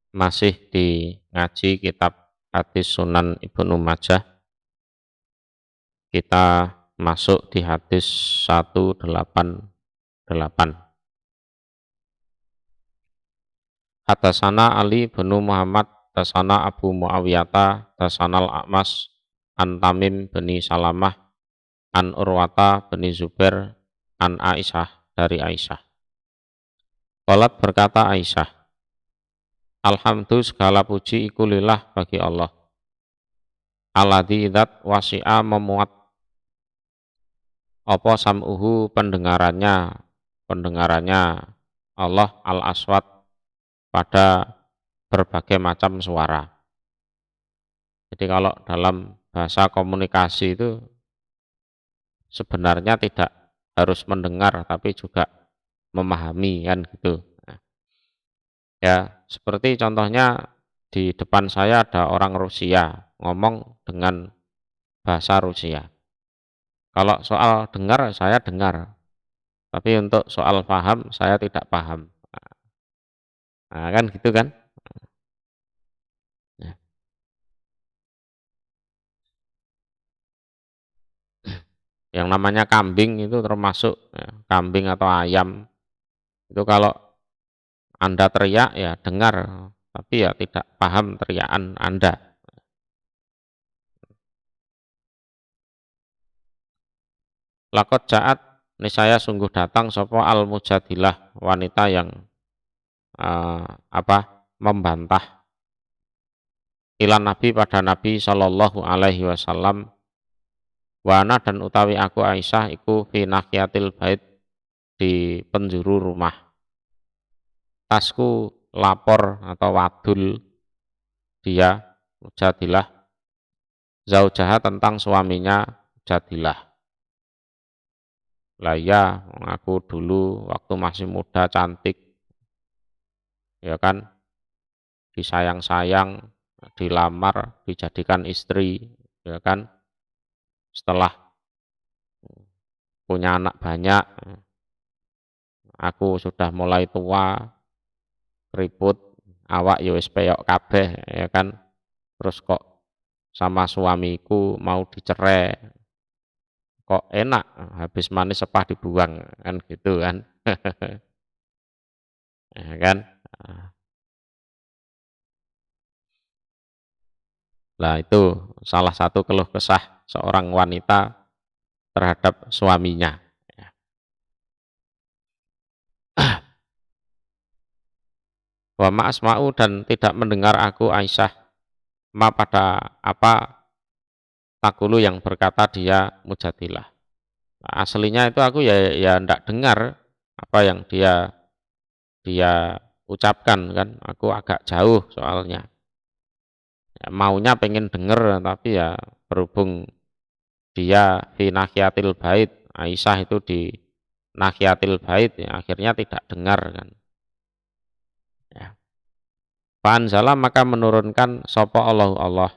Masih di ngaji kitab hadis Sunan Ibnu Majah. Kita masuk di hadis 188. Hadatsana Ali bin Muhammad, hadatsana Abu Muawiyah, hadatsana Al-A'mas, an Tamim bin Salamah, an Urwata bin Zubair, an Aisyah, dari Aisyah. Qalat, berkata Aisyah, alhamdulillah, segala puji iku lillah, bagi Allah. Alladzi dzat wasi'a, memuat apa sam'uhu, pendengarannya Allah, al-aswat, pada berbagai macam suara. Jadi kalau dalam bahasa komunikasi itu sebenarnya tidak harus mendengar, tapi juga memahami, kan gitu. Nah, ya seperti contohnya di depan saya ada orang Rusia ngomong dengan bahasa Rusia. Kalau soal dengar saya dengar, tapi untuk soal paham saya tidak paham. Nah, kan gitu kan? Ya. Yang namanya kambing itu termasuk ya, kambing atau ayam itu kalau Anda teriak ya dengar, tapi ya tidak paham teriakan Anda. Lakot jaat, niscaya sungguh datang sopo al mujadilah, wanita yang membantah ilan Nabi, pada Nabi Shallallahu Alaihi Wasallam. Wana, dan utawi aku Aisyah iku fi nahiyatil bait, di penjuru rumah. Tasku, lapor atau wadul dia mujadilah zaujaha, tentang suaminya Mujadilah. Lah ya, aku dulu waktu masih muda cantik, ya kan, disayang-sayang, dilamar, dijadikan istri, ya kan. Setelah punya anak banyak, aku sudah mulai tua, keriput, awak ya wis peyok kabeh, ya kan. Terus kok sama suamiku mau dicerai, kok enak, habis manis sepah dibuang, kan gitu kan. Ya kan. Nah itu salah satu keluh kesah seorang wanita terhadap suaminya. Wa ma asma'u, dan tidak mendengar aku Aisyah, ma pada apa takulu, yang berkata dia Mujadilah. Nah, aslinya itu aku ya ndak dengar apa yang dia ucapkan, kan. Aku agak jauh soalnya. Ya, maunya pengen denger, tapi ya berhubung dia fi nahiyatil bait, Aisyah itu di nahiyatil bait, ya akhirnya tidak dengar, kan. Ya. Fa'anzala, maka menurunkan sapa Allah.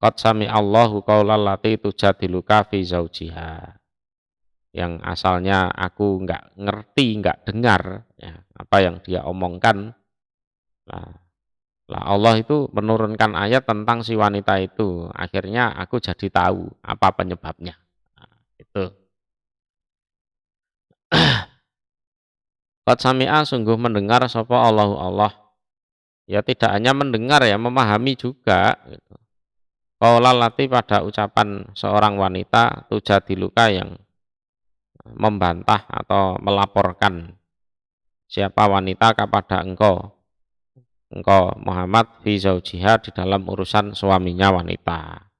Qad sami Allahu qaulal lati tujadiluka fi zaujiha. Yang asalnya aku enggak ngerti, enggak dengar, ya, apa yang dia omongkan. Lah Allah itu menurunkan ayat tentang si wanita itu. Akhirnya aku jadi tahu apa penyebabnya. Nah, itu. Qad sami'a, sungguh mendengar sapa Allah. Ya tidak hanya mendengar, ya memahami juga, gitu. Qaulal lati, pada ucapan seorang wanita, tujadiluka, yang membantah atau melaporkan siapa wanita kepada engkau Muhammad fi zaujiha, di dalam urusan suaminya wanita.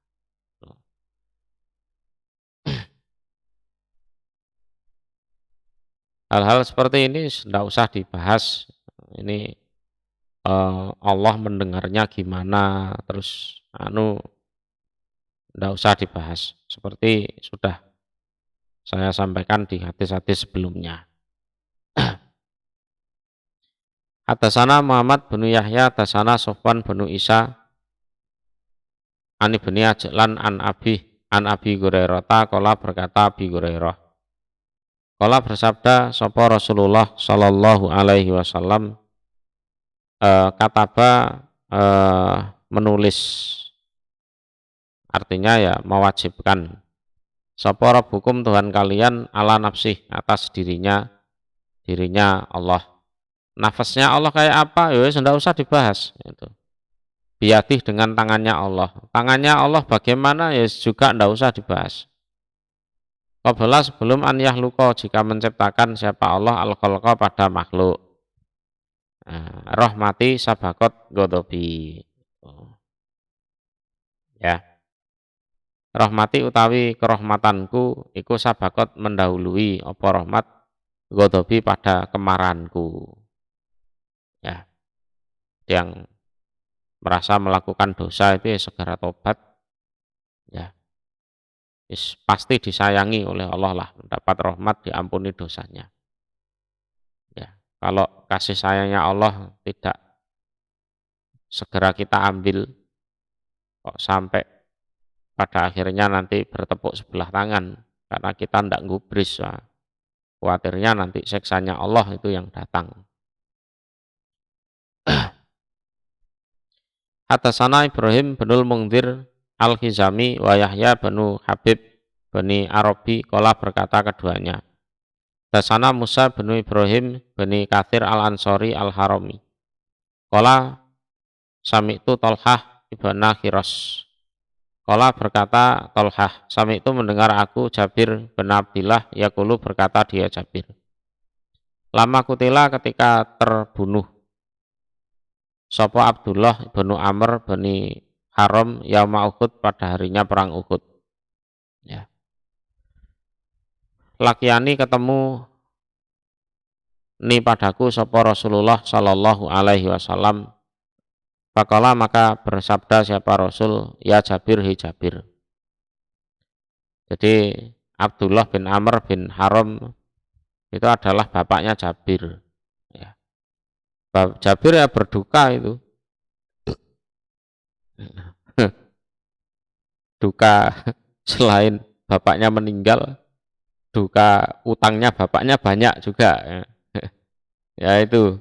Hal-hal seperti ini tidak usah dibahas. Ini Allah mendengarnya gimana, terus tidak usah dibahas. Seperti sudah saya sampaikan di hadis-hadis sebelumnya. Hadatsana Muhammad bin Yahya, hadatsana Sofwan bin Isa, an Ibnu Ajlan, an Abi Hurairah, qala, berkata Abi Hurairah, qala, bersabda sapa Rasulullah sallallahu alaihi wasallam, kataba menulis, artinya ya mewajibkan, sapa rabbukum Tuhan kalian ala nafsih atas dirinya Allah. Nafasnya Allah kayak apa? Ya sudah usah dibahas itu. Biyadih dengan tangannya Allah. Tangannya Allah bagaimana ya juga tidak usah dibahas. Qabla sebelum an yahluqa jika menciptakan siapa Allah al-khalqa pada makhluk. Rahmati sabakot godobi. Ya. Rahmati utawi kerahmatanku iku sabakot mendahului apa rahmat godobi pada kemarahanku. Ya. Yang merasa melakukan dosa itu ya segera tobat. Ya. Pasti disayangi oleh Allah lah, mendapat rahmat, diampuni dosanya. Ya. Kalau kasih sayangnya Allah tidak segera kita ambil, kok sampai pada akhirnya nanti bertepuk sebelah tangan karena kita tidak gubris. Nah, khawatirnya nanti seksanya Allah itu yang datang. Hadasana Ibrahim binul Mungdir Al-Khizami wa Yahya binu Habib bani Arabi kola berkata keduanya. Hadasana Musa binu Ibrahim bani Kathir Al-Ansori Al-Harami kola sami'tu Tolhah ibna Khiros. Kola berkata Tolhah, sami'tu mendengar aku Jabir bin Abdillah yaqulu berkata dia Jabir. Lama kutila ketika terbunuh sapa Abdullah bin Amr bin Haram yauma Uhud pada harinya perang Uhud. Ya. Lakiani ketemu ni padaku sapa Rasulullah sallallahu alaihi wasallam. Faqala maka bersabda siapa Rasul, ya Jabir hi Jabir. Jadi Abdullah bin Amr bin Haram itu adalah bapaknya Jabir. Ya. Jabir ya berduka itu. Duka selain bapaknya meninggal, duka utangnya bapaknya banyak juga. Ya, ya itu.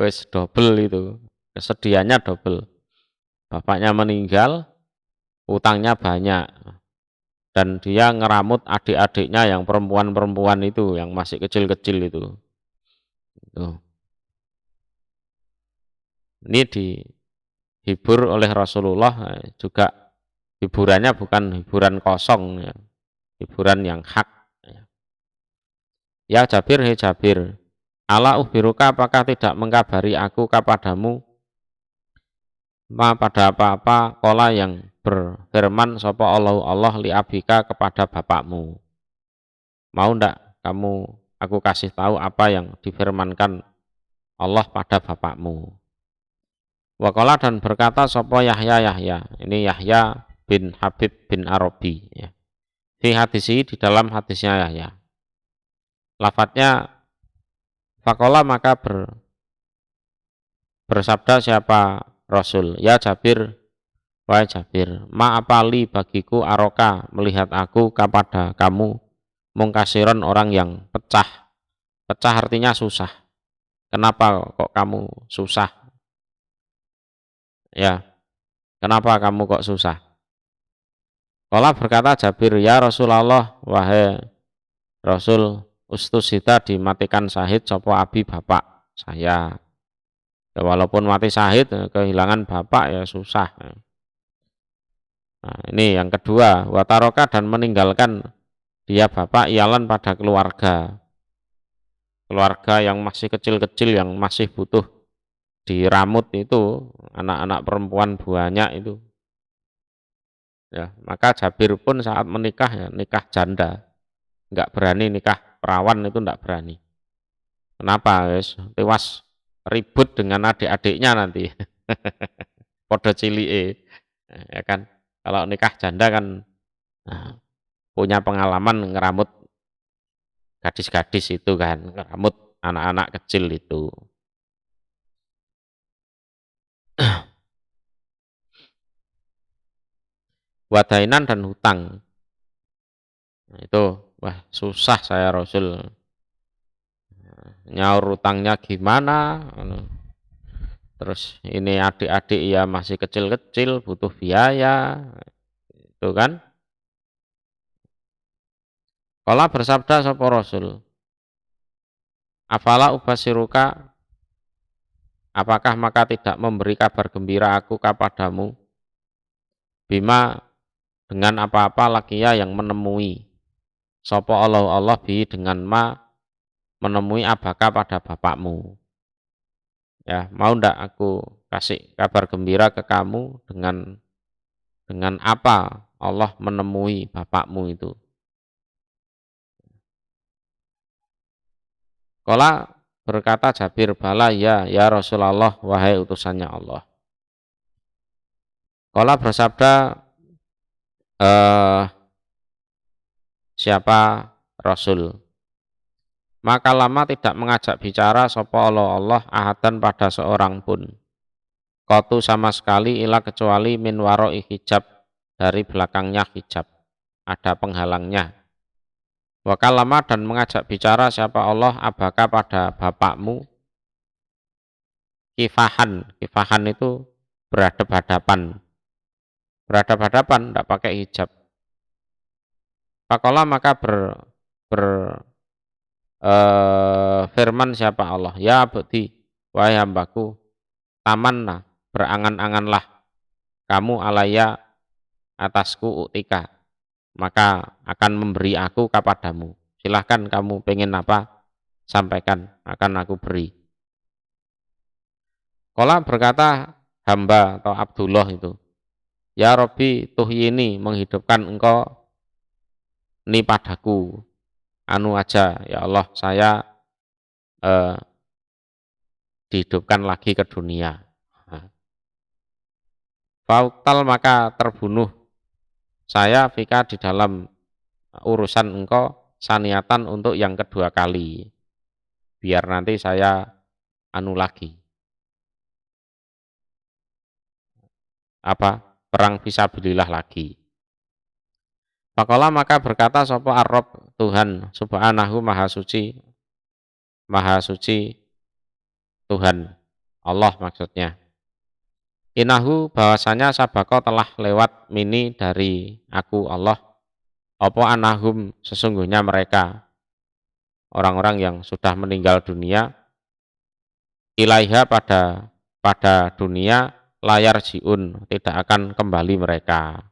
Wes double itu. Kesedihannya double. Bapaknya meninggal, utangnya banyak. Dan dia ngeramut adik-adiknya yang perempuan-perempuan itu, yang masih kecil-kecil itu. Ini dihibur oleh Rasulullah, juga hiburannya bukan hiburan kosong, ya. Hiburan yang hak. Ya Jabir, hei Jabir, ala uhbiruka apakah tidak mengkabari aku kepadamu ma pada apa-apa kola yang berfirman sapa Allah li abika kepada bapakmu. Mau ndak kamu aku kasih tahu apa yang difirmankan Allah pada bapakmu. Wakola dan berkata sapa Yahya. Ini Yahya bin Habib bin Arabi ya. Fi hadisi di dalam hadisnya Yahya. Lafadznya fakola maka bersabda siapa Rasul, ya Jabir, wahai Jabir, ma apali bagiku aroka melihat aku kepada kamu mungkasiron orang yang pecah. Pecah artinya susah. Kenapa kok kamu susah? Ya, kenapa kamu kok susah? Kala berkata Jabir, ya Rasulullah, wahai Rasul, ustusita dimatikan syahid sopo abi bapak saya. Ya, walaupun mati syahid, kehilangan bapak ya susah. Nah, ini yang kedua, wataroka dan meninggalkan dia bapak ialan pada keluarga. Keluarga yang masih kecil-kecil, yang masih butuh diramut itu, anak-anak perempuan banyak itu. Ya, maka Jabir pun saat menikah ya nikah janda, nggak berani nikah perawan itu nggak berani. Kenapa? Guys? Tewas ribut dengan adik-adiknya nanti. Podo cilike, ya kan? Kalau nikah janda kan nah, punya pengalaman ngeramut gadis-gadis itu kan, ngeramut anak-anak kecil itu. Wadainan dan hutang. Nah, itu wah susah saya Rasul. nyaur utangnya gimana, terus ini adik-adik ya masih kecil-kecil butuh biaya, itu kan. Kala bersabda sapa Rasul, afala ubasiruka, apakah maka tidak memberi kabar gembira aku kepadamu, bima dengan apa-apa lakia yang menemui, sapa Allah bi dengan ma menemui abaka pada bapakmu. Ya, mau ndak aku kasih kabar gembira ke kamu dengan apa Allah menemui bapakmu itu. Kala berkata Jabir, bala ya Rasulullah, wahai utusannya Allah. Kala bersabda, siapa Rasul? Maka lama tidak mengajak bicara sapa Allah ahadan pada seorang pun. Kotu sama sekali ila kecuali min waroi hijab, dari belakangnya hijab. Ada penghalangnya. Wakalama dan mengajak bicara siapa Allah abaka pada bapakmu kifahan. Kifahan itu berhadap-hadapan. Berhadap-hadapan tidak pakai hijab. Pakola maka firman siapa Allah, ya abdi, wahai hambaku, tamanna, berangan-anganlah kamu alaya atasku utika, maka akan memberi aku kepadamu. Silahkan kamu pengen apa, sampaikan, akan aku beri. Kala berkata hamba atau Abdullah itu, ya Robbi tuhyini, menghidupkan engkau ni padaku, anu aja ya Allah, saya dihidupkan lagi ke dunia. Fauktal maka terbunuh saya fika di dalam urusan engkau saniatan untuk yang kedua kali, biar nanti saya anu lagi apa perang fisabilillah lagi. Pakola maka berkata sapa Ar-Rabb, Tuhan subhanahu maha suci Tuhan Allah maksudnya. Inahu bahwasanya sabako telah lewat mini dari aku Allah, apa anahum sesungguhnya mereka orang-orang yang sudah meninggal dunia, ilaiha pada dunia layar jiun, tidak akan kembali mereka.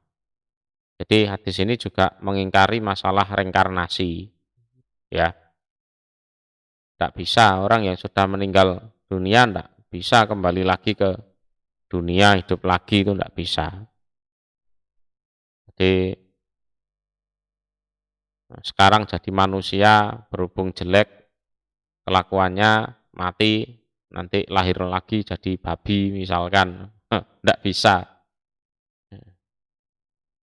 Jadi hadis ini juga mengingkari masalah reinkarnasi, ya. Tidak bisa orang yang sudah meninggal dunia tidak bisa kembali lagi ke dunia hidup lagi, itu tidak bisa. Jadi sekarang jadi manusia berhubung jelek kelakuannya, mati nanti lahir lagi jadi babi misalkan, tidak bisa.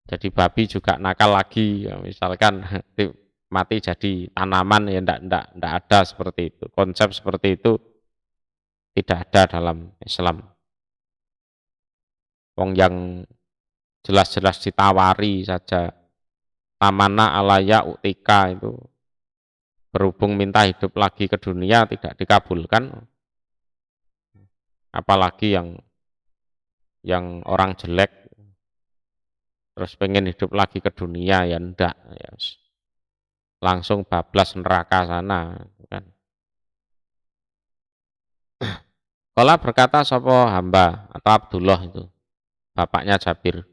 Jadi babi juga nakal lagi misalkan, mati jadi tanaman, ya tidak ada seperti itu. Konsep seperti itu tidak ada dalam Islam. Wong yang jelas-jelas ditawari saja, tamana alaya utika, itu berhubung minta hidup lagi ke dunia tidak dikabulkan, apalagi yang orang jelek terus pengen hidup lagi ke dunia, ya ndak, ya langsung bablas neraka sana kan. Kala berkata sapa hamba atau Abdullah itu bapaknya Jabir,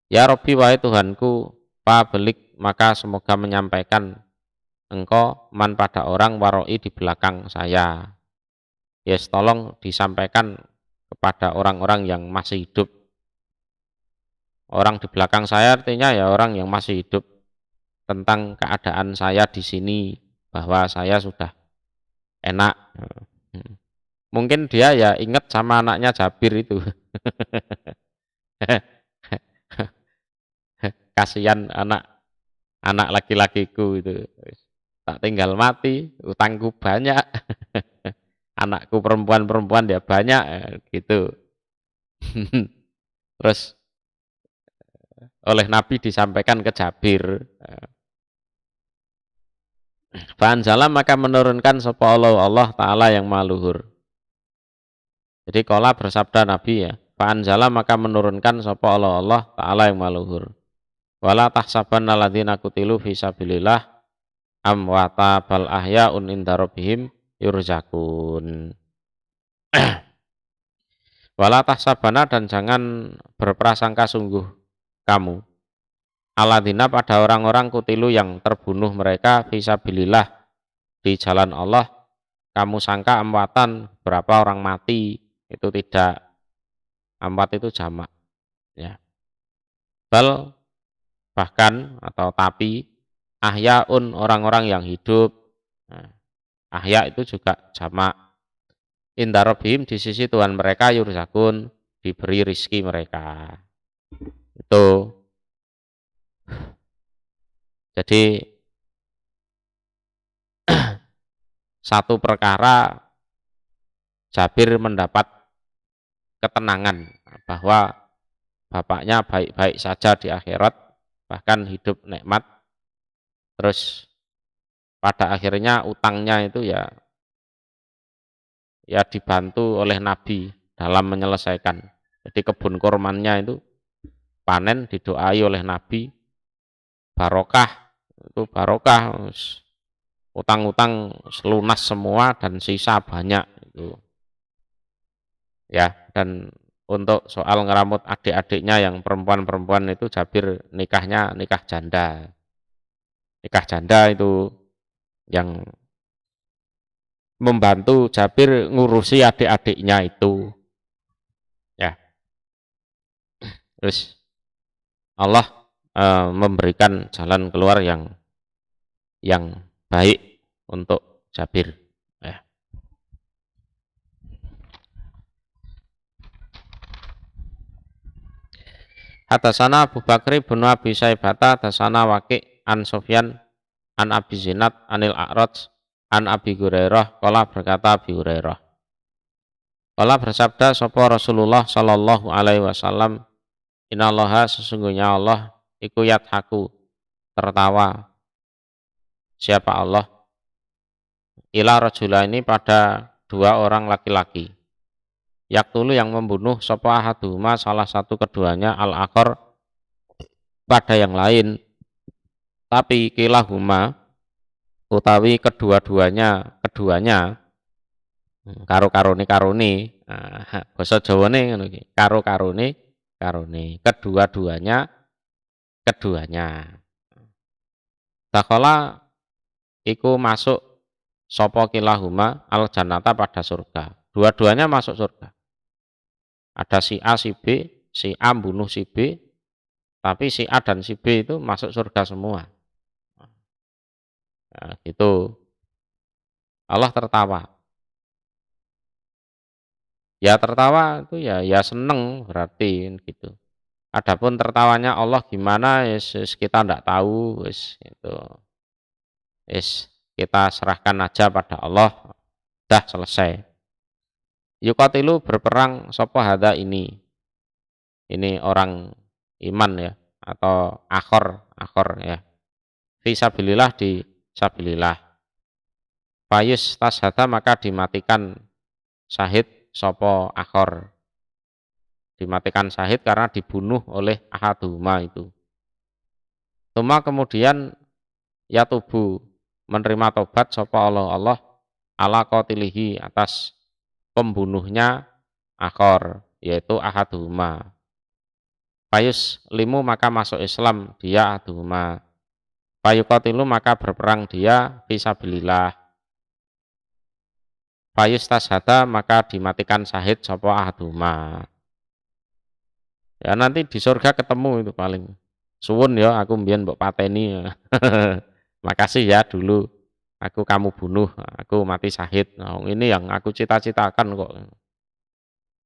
ya Robbi wahai Tuhanku, belik maka semoga menyampaikan engkau man pada orang waroi di belakang saya. Yes, tolong disampaikan kepada orang-orang yang masih hidup. Orang di belakang saya artinya ya orang yang masih hidup, tentang keadaan saya di sini, bahwa saya sudah enak. Mungkin dia ya ingat sama anaknya Jabir itu. Kasihan anak laki-lakiku itu, tak tinggal mati, utangku banyak. Anakku perempuan ya banyak, gitu. Terus oleh Nabi disampaikan ke Jabir, Fa'anzala maka menurunkan sapa Allah Ta'ala yang maluhur. Jadi qala bersabda Nabi ya, fa'anzala maka menurunkan sapa Allah Ta'ala yang maluhur. Wala tahsabanna ladzina qutilu fi sabilillah amwata bal ahya'un inda rabbihim yurzakun. Wala tahsabana dan jangan berprasangka sungguh kamu alladzina pada orang-orang kutilu yang terbunuh mereka fi sabilillah di jalan Allah, kamu sangka amwatan berapa orang mati, itu tidak. Amwat itu jamak ya. Bal bahkan atau tapi ahyaun orang-orang yang hidup. Nah, ahya itu juga jamak. Inda rabbihim di sisi Tuhan mereka yurzakun diberi rizki mereka. Itu. Jadi satu perkara Jabir mendapat ketenangan bahwa bapaknya baik-baik saja di akhirat, bahkan hidup nikmat. Terus pada akhirnya utangnya itu ya dibantu oleh Nabi dalam menyelesaikan. Jadi kebun kurmannya itu panen didoai oleh Nabi, barokah, itu barokah, utang-utang lunas semua dan sisa banyak itu. Ya, dan untuk soal ngeramut adik-adiknya yang perempuan-perempuan itu Jabir nikahnya nikah janda. Nikah janda itu yang membantu Jabir ngurusi adik-adiknya itu. Ya. Terus Allah memberikan jalan keluar yang baik untuk Jabir. Ya. Hatasana Abu Bakri bin Abi Saibata, hatasana Waqi' an Sufyan an Abi Zinad anil A'raj an Abi Hurairah, qala berkata Abi Hurairah. Qala bersabda sapa Rasulullah sallallahu alaihi wasallam, innallaha sesungguhnya Allah iku yadhaku tertawa. Siapa Allah? Ila rajulaini pada dua orang laki-laki. Yaktulu yang membunuh sapa ahaduhuma salah satu keduanya al-akhar pada yang lain. Tapi kilahuma utawi keduanya karo-karone basa Jawane ngono iki. Karo-karone keduanya. Dakhala iku masuk sapa kilahuma al jannata pada surga. Dua-duanya masuk surga. Ada si A, si B, si A bunuh si B, tapi si A dan si B itu masuk surga semua. Nah, gitu. Allah tertawa. Ya tertawa itu ya seneng berarti gitu. Adapun tertawanya Allah gimana, yes, kita tidak tahu, itu. Kita serahkan aja pada Allah. Dah selesai. Yuqatilu berperang sapa hadza ini. Ini orang iman ya, atau akhor ya. Fi sabilillah di sabilillah. Fayus tashada maka dimatikan syahid sapa akhor. Dimatikan syahid karena dibunuh oleh ahaduma itu. Tuma kemudian ya tubuh menerima tobat sapa Allah ala qatilihi atas pembunuhnya akhor, yaitu ahaduma. Fayus limu maka masuk Islam dia ahaduma. Fayuqatilu maka berperang dia fisabilillah. Fayus tashada maka dimatikan syahid sapa ahaduma. Ya nanti di surga ketemu itu paling. Suwun ya aku mbiyen mbok pateni. Makasih ya dulu aku kamu bunuh, aku mati syahid. Nah, ini yang aku cita-citakan kok.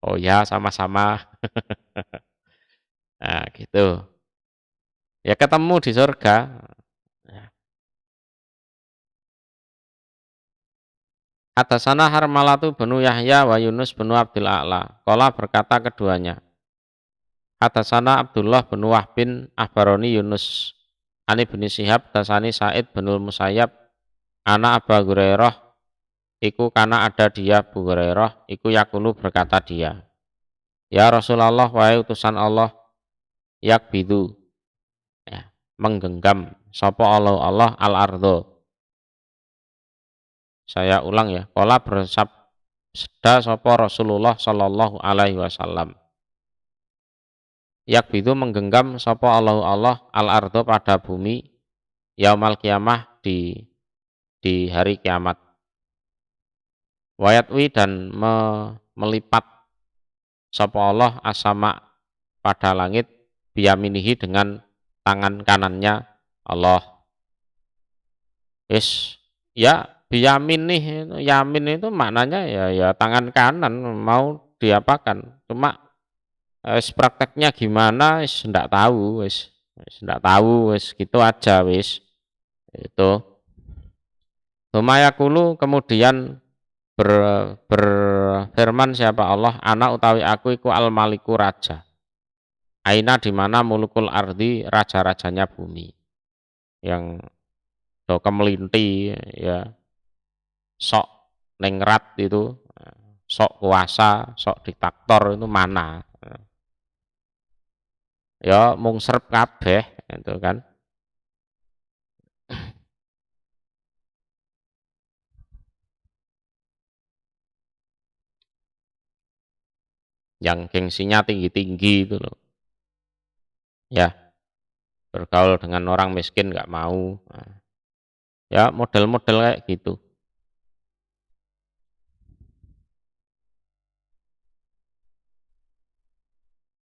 Oh ya, sama-sama. Nah, gitu. Ya ketemu di surga. Atasana Harmalatu benu Yahya wa Yunus benu Abdul A'la. Qala berkata keduanya. Atasana Abdullah bin Wahbin Ahbaroni Yunus Ani bin Syihab Tasani Sa'id bin Musayyab Ana Abu Hurairah iku kana ada dia Abu Hurairah iku yakulu berkata dia, ya Rasulullah wahai utusan Allah, yakbidu, ya, menggenggam sapa Allah al ardo. Saya ulang ya, qala bersabda sapa Rasulullah sallallahu alaihi wasallam, yakbidu menggenggam sapa Allah al ardo pada bumi yaumal kiamah di hari kiamat. Wayatwi dan melipat sapa Allah asama pada langit biyaminihi dengan tangan kanannya Allah. Yes, ya biyamin nih, yamin itu maknanya ya tangan kanan mau diapakan. Cuma prakteknya gimana wis ndak tahu, wis ndak tahu, wis gitu aja wis. Itu. Lumayakulu kemudian berfirman siapa Allah, anak utawi aku iku al maliku raja. Aina di mana mulukul ardi raja-rajanya bumi yang do kemelinti ya, sok nengrat itu, sok kuasa, sok diktator itu mana? Ya mung serep kabeh itu kan. Yang gengsinya tinggi-tinggi itu loh. Ya, bergaul dengan orang miskin nggak mau. Nah, ya model-model kayak gitu.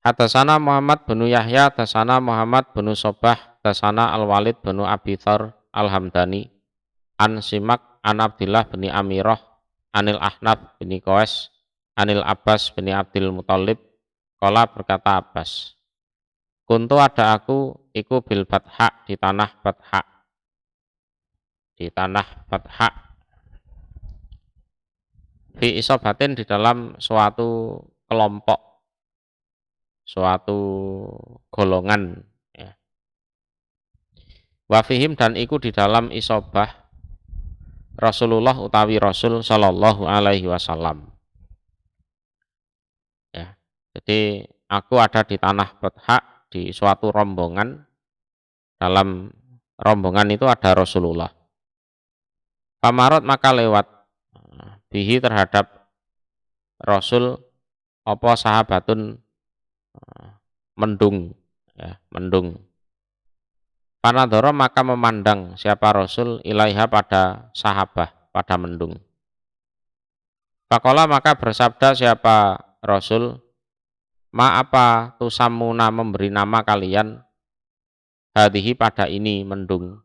Hatasana Muhammad bin Yahya, hatasana Muhammad bin Sobah, hatasana Al-Walid bin Abi Thar Al-Hamdani, an Simak, an Abdillah bin Amirah, anil Ahnaf bin Qais, anil Abbas bin Abdul Muthalib, qala berkata Abbas, kuntu ada aku, iku bil Batha di tanah Batha, di tanah Batha, fi isobatin di dalam suatu kelompok, suatu golongan, ya. Wafihim dan iku di dalam isobah Rasulullah utawi Rasul sallallahu alaihi wasallam. Ya. Jadi aku ada di tanah Batha di suatu rombongan, dalam rombongan itu ada Rasulullah. Pamarot maka lewat bihi terhadap Rasul apa sahabatun mendung, ya, mendung. Panadoro maka memandang siapa Rasul ilaiha pada sahabah, pada mendung. Pakola maka bersabda siapa Rasul, ma apa tusamuna memberi nama kalian hadihi pada ini mendung.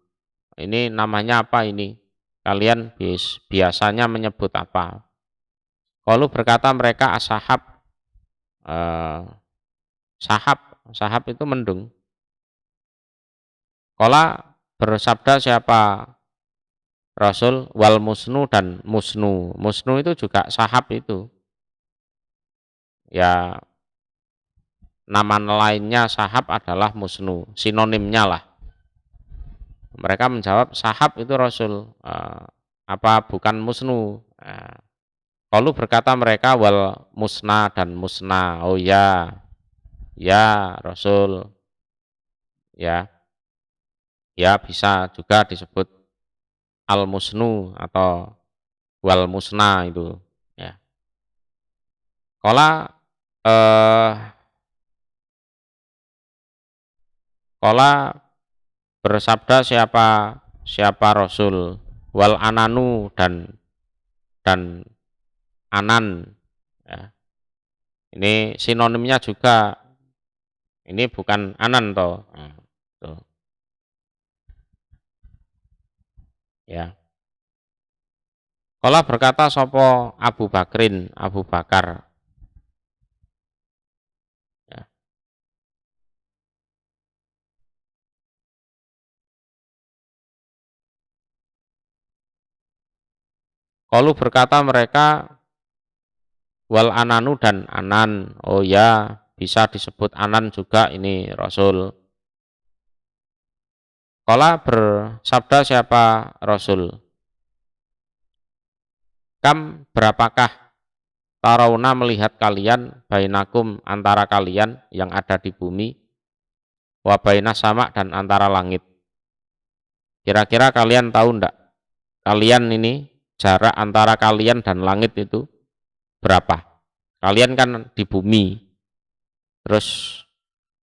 Ini namanya apa ini? Kalian biasanya menyebut apa? Kalau berkata mereka ashab, sahab itu mendung. Kala bersabda siapa Rasul, wal musnu dan musnu. Musnu itu juga sahab itu. Ya nama lainnya sahab adalah musnu, sinonimnya lah. Mereka menjawab sahab itu Rasul, apa bukan musnu? Kalau berkata mereka wal musna dan musna. Oh ya, ya Rasul, ya, ya bisa juga disebut al musnu atau wal musna itu. Ya. Kola kola bersabda siapa Rasul, wal ananu dan anan, ya. Ini sinonimnya juga, ini bukan anan toh. Tuh. Ya. Kala berkata sopo Abu Bakrin, Abu Bakar. Ya. Kalau berkata mereka wal ananu dan anan. Oh ya, bisa disebut anan juga ini Rasul. Kala bersabda siapa Rasul, Kam berapakah tarawna melihat kalian bainakum antara kalian yang ada di bumi wa bainas sama dan antara langit. Kira-kira kalian tahu ndak? Kalian ini jarak antara kalian dan langit itu berapa? Kalian kan di bumi. Terus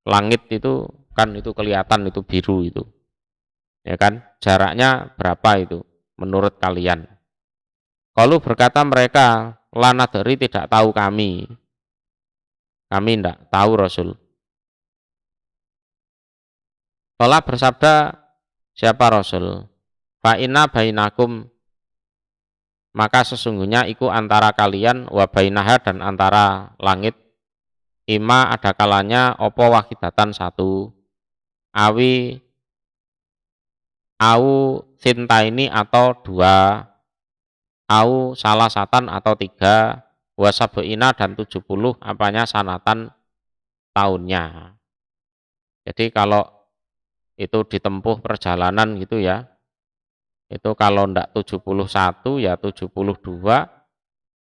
langit itu kan itu kelihatan itu biru itu. Ya kan? Jaraknya berapa itu menurut kalian? Kalau berkata mereka, lana dari tidak tahu kami. Kami tidak tahu Rasul. Kalau bersabda siapa Rasul? Fa inna bainakum, maka sesungguhnya iku antara kalian wa bainaha dan antara langit ima ada kalanya opo wahidatan satu awi au cinta ini atau dua au salah satan atau tiga wasabuina dan 70 apanya sanatan tahunnya. Jadi kalau itu ditempuh perjalanan gitu ya, itu kalau ndak 71 ya 72,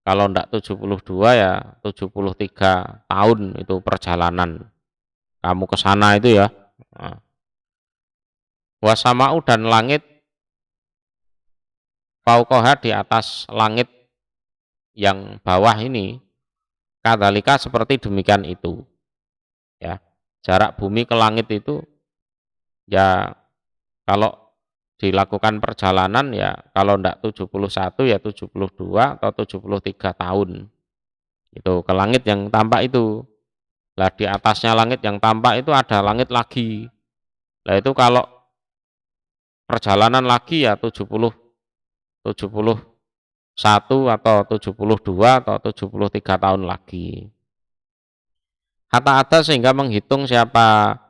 kalau ndak 72 ya 73 tahun itu perjalanan kamu ke sana itu ya. Nah, wasamau dan langit fauqaha di atas langit yang bawah ini kadzalika seperti demikian itu. Ya. Jarak bumi ke langit itu ya kalau dilakukan perjalanan ya kalau ndak 71 ya 72 atau 73 tahun. Itu ke langit yang tampak itu. Lah di atasnya langit yang tampak itu ada langit lagi. Lah itu kalau perjalanan lagi ya 71 atau 72 atau 73 tahun lagi. Hatta ada sehingga menghitung siapa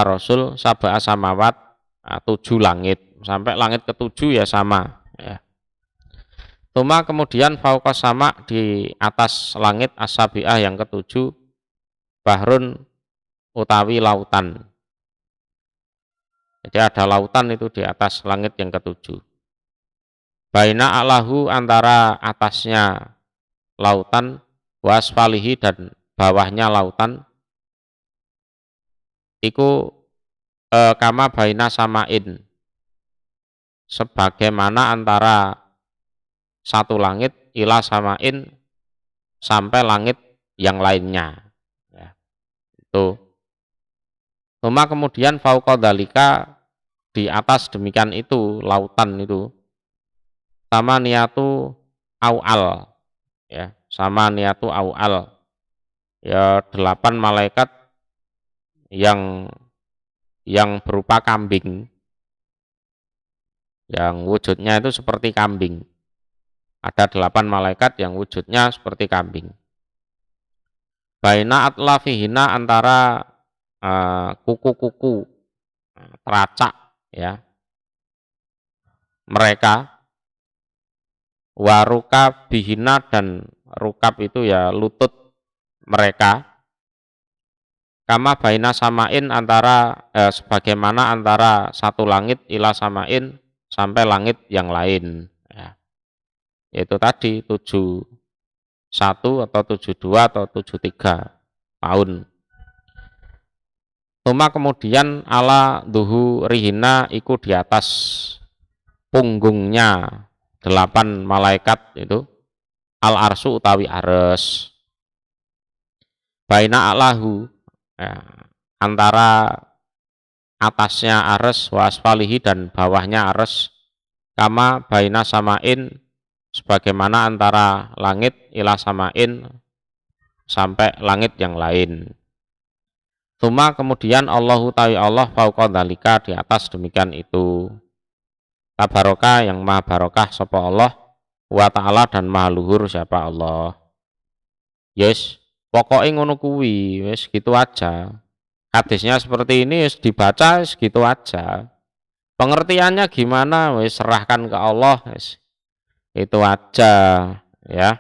Rasul sab'a samawat, 7 langit sampai langit ke-7 ya sama ya. Tuma kemudian fauqa sama di atas langit as-sabi'ah yang ke-7 bahrun utawi lautan. Jadi ada lautan itu di atas langit yang ke-7. Baina alahu antara atasnya lautan wasfalihi dan bawahnya lautan iku kama baina samain sebagaimana antara satu langit ila samain sampai langit yang lainnya ya, itu. Tuma kemudian fauqa dalika di atas demikian itu lautan itu sama niatu awal ya, sama niatu awal ya 8 malaikat yang berupa kambing, yang wujudnya itu seperti kambing. Ada 8 malaikat yang wujudnya seperti kambing. Baina atlafihina antara kuku-kuku teracak ya mereka, waruka bihina dan rukab itu ya lutut mereka, kama baina samain antara sebagaimana antara satu langit ila samain sampai langit yang lain ya. Yaitu tadi 71 atau 72 atau 73 tahun. Tuma kemudian ala duhu rihina iku di atas punggungnya 8 malaikat itu al arsu utawi ares. Baina alahu ya, antara atasnya ares wasfalihi dan bawahnya ares kama baina samain sebagaimana antara langit ila samain sampai langit yang lain. Tuma kemudian Allahu ta'ala Allah fauqa dzalika di atas demikian itu. Tabaraka yang maha barokah sapa Allah wa ta'ala dan maha luhur siapa Allah. Yes, pokoknya ngono kuwi, wis gitu aja. Hadisnya seperti ini wis dibaca wis gitu aja. Pengertiannya gimana wis serahkan ke Allah wis. Itu aja ya.